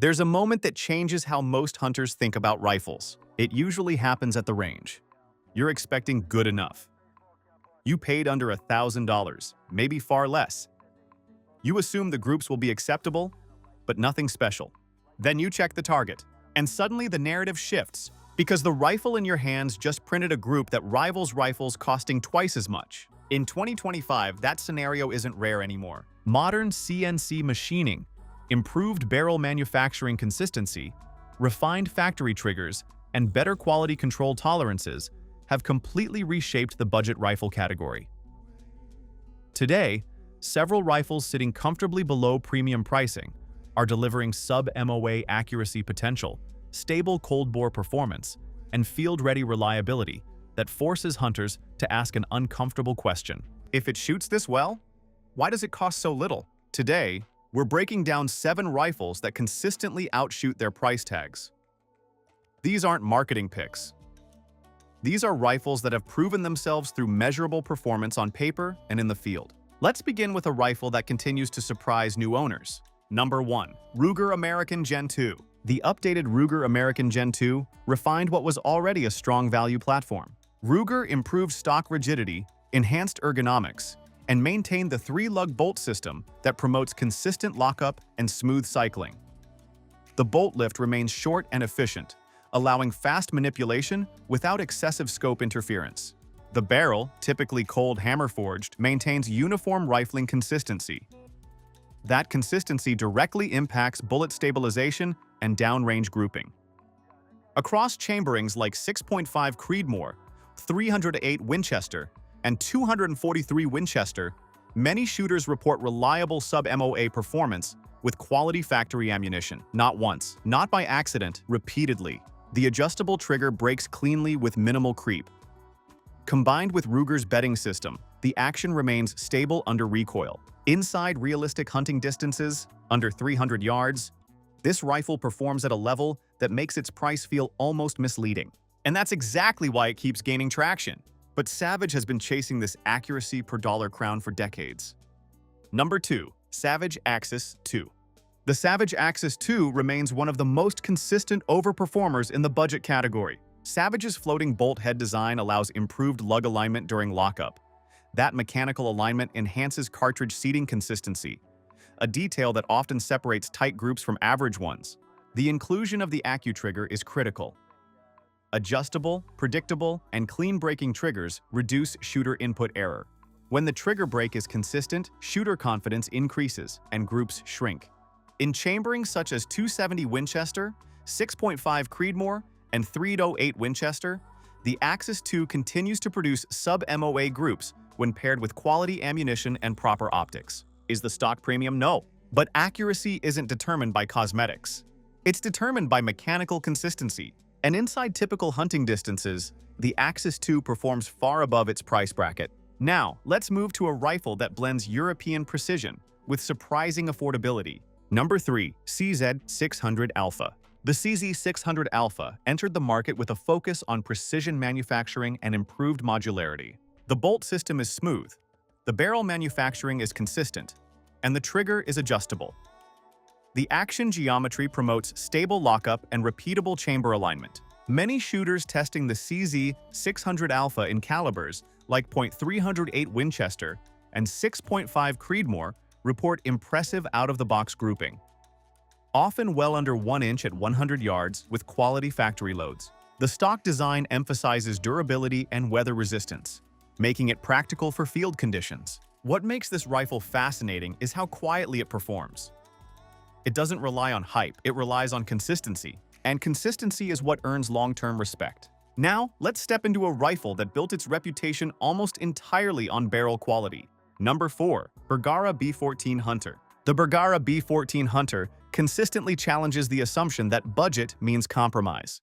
There's a moment that changes how most hunters think about rifles. It usually happens at the range. You're expecting good enough. You paid under $1,000, maybe far less. You assume the groups will be acceptable, but nothing special. Then you check the target, and suddenly the narrative shifts because the rifle in your hands just printed a group that rivals rifles costing twice as much. In 2025, that scenario isn't rare anymore. Modern CNC machining, improved barrel manufacturing consistency, refined factory triggers, and better quality control tolerances have completely reshaped the budget rifle category. Today, several rifles sitting comfortably below premium pricing are delivering sub-MOA accuracy potential, stable cold-bore performance, and field-ready reliability that forces hunters to ask an uncomfortable question. If it shoots this well, why does it cost so little? Today, we're breaking down 7 rifles that consistently outshoot their price tags. These aren't marketing picks. These are rifles that have proven themselves through measurable performance on paper and in the field. Let's begin with a rifle that continues to surprise new owners. Number 1. Ruger American Gen 2. The updated Ruger American Gen 2 refined what was already a strong value platform. Ruger improved stock rigidity, enhanced ergonomics, and maintained the 3-lug bolt system that promotes consistent lockup and smooth cycling. The bolt lift remains short and efficient, allowing fast manipulation without excessive scope interference. The barrel, typically cold hammer-forged, maintains uniform rifling consistency. That consistency directly impacts bullet stabilization and downrange grouping. Across chamberings like 6.5 Creedmoor, 308 Winchester, and 243 Winchester, many shooters report reliable sub-MOA performance with quality factory ammunition. Not once, not by accident, repeatedly. The adjustable trigger breaks cleanly with minimal creep. Combined with Ruger's bedding system, the action remains stable under recoil. Inside realistic hunting distances, under 300 yards, this rifle performs at a level that makes its price feel almost misleading. And that's exactly why it keeps gaining traction. But Savage has been chasing this accuracy per dollar crown for decades. Number 2. Savage Axis 2. The Savage Axis 2 remains one of the most consistent overperformers in the budget category. Savage's floating bolt head design allows improved lug alignment during lockup. That mechanical alignment enhances cartridge seating consistency, a detail that often separates tight groups from average ones. The inclusion of the AccuTrigger is critical. Adjustable, predictable, and clean-breaking triggers reduce shooter input error. When the trigger break is consistent, shooter confidence increases and groups shrink. In chambering such as 270 Winchester, 6.5 Creedmoor, and 308 Winchester, the Axis 2 continues to produce sub-MOA groups when paired with quality ammunition and proper optics. Is the stock premium? No. But accuracy isn't determined by cosmetics. It's determined by mechanical consistency. And inside typical hunting distances, the Axis 2 performs far above its price bracket. Now, let's move to a rifle that blends European precision with surprising affordability. Number 3. CZ600 Alpha. The CZ600 Alpha entered the market with a focus on precision manufacturing and improved modularity. The bolt system is smooth, the barrel manufacturing is consistent, and the trigger is adjustable. The action geometry promotes stable lockup and repeatable chamber alignment. Many shooters testing the CZ600 Alpha in calibers like .308 Winchester and 6.5 Creedmoor report impressive out-of-the-box grouping, often well under 1 inch at 100 yards with quality factory loads. The stock design emphasizes durability and weather resistance, making it practical for field conditions. What makes this rifle fascinating is how quietly it performs. It doesn't rely on hype, it relies on consistency. And consistency is what earns long-term respect. Now, let's step into a rifle that built its reputation almost entirely on barrel quality. Number 4. Bergara B14 Hunter. The Bergara B14 Hunter consistently challenges the assumption that budget means compromise.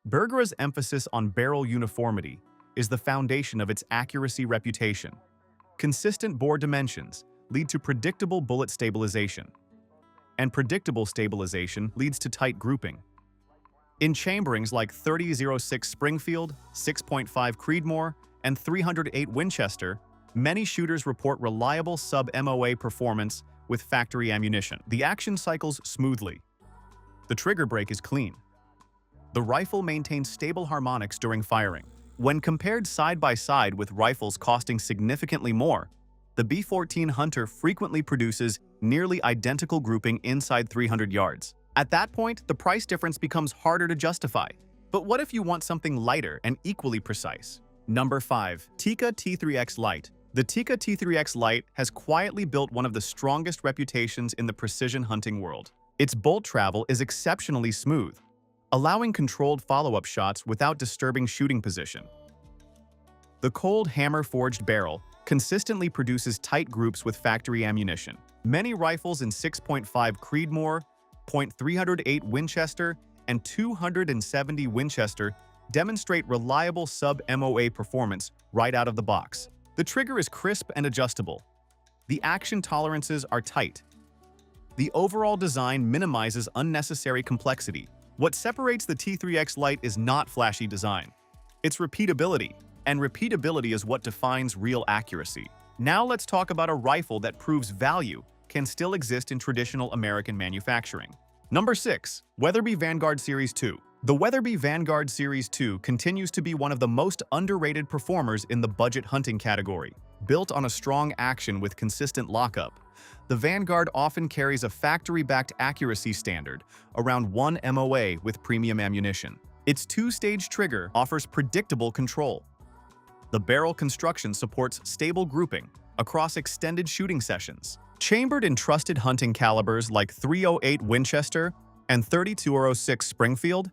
Bergara's emphasis on barrel uniformity is the foundation of its accuracy reputation. Consistent bore dimensions lead to predictable bullet stabilization, and predictable stabilization leads to tight grouping. In chamberings like 3006 Springfield, 6.5 Creedmoor, and 308 Winchester, many shooters report reliable sub-MOA performance with factory ammunition. The action cycles smoothly, The trigger brake is clean. The rifle maintains stable harmonics during firing. When compared side by side with rifles costing significantly more, the B14 Hunter frequently produces nearly identical grouping inside 300 yards. At that point, the price difference becomes harder to justify. But what if you want something lighter and equally precise? Number 5. Tikka T3X Lite. The Tikka T3X Lite has quietly built one of the strongest reputations in the precision hunting world. Its bolt travel is exceptionally smooth, allowing controlled follow-up shots without disturbing shooting position. The cold hammer-forged barrel consistently produces tight groups with factory ammunition. Many rifles in 6.5 Creedmoor, .308 Winchester, and 270 Winchester demonstrate reliable sub-MOA performance right out of the box. The trigger is crisp and adjustable. The action tolerances are tight. The overall design minimizes unnecessary complexity. What separates the T3X Lite is not flashy design. It's repeatability, and repeatability is what defines real accuracy. Now let's talk about a rifle that proves value can still exist in traditional American manufacturing. Number 6. Weatherby Vanguard Series 2. The Weatherby Vanguard Series 2 continues to be one of the most underrated performers in the budget hunting category. Built on a strong action with consistent lockup, the Vanguard often carries a factory-backed accuracy standard, around 1 MOA with premium ammunition. Its two-stage trigger offers predictable control. The barrel construction supports stable grouping across extended shooting sessions. Chambered in trusted hunting calibers like .308 Winchester and .3206 Springfield,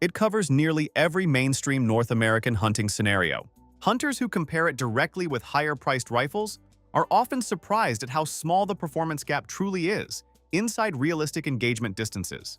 it covers nearly every mainstream North American hunting scenario. Hunters who compare it directly with higher-priced rifles are often surprised at how small the performance gap truly is inside realistic engagement distances.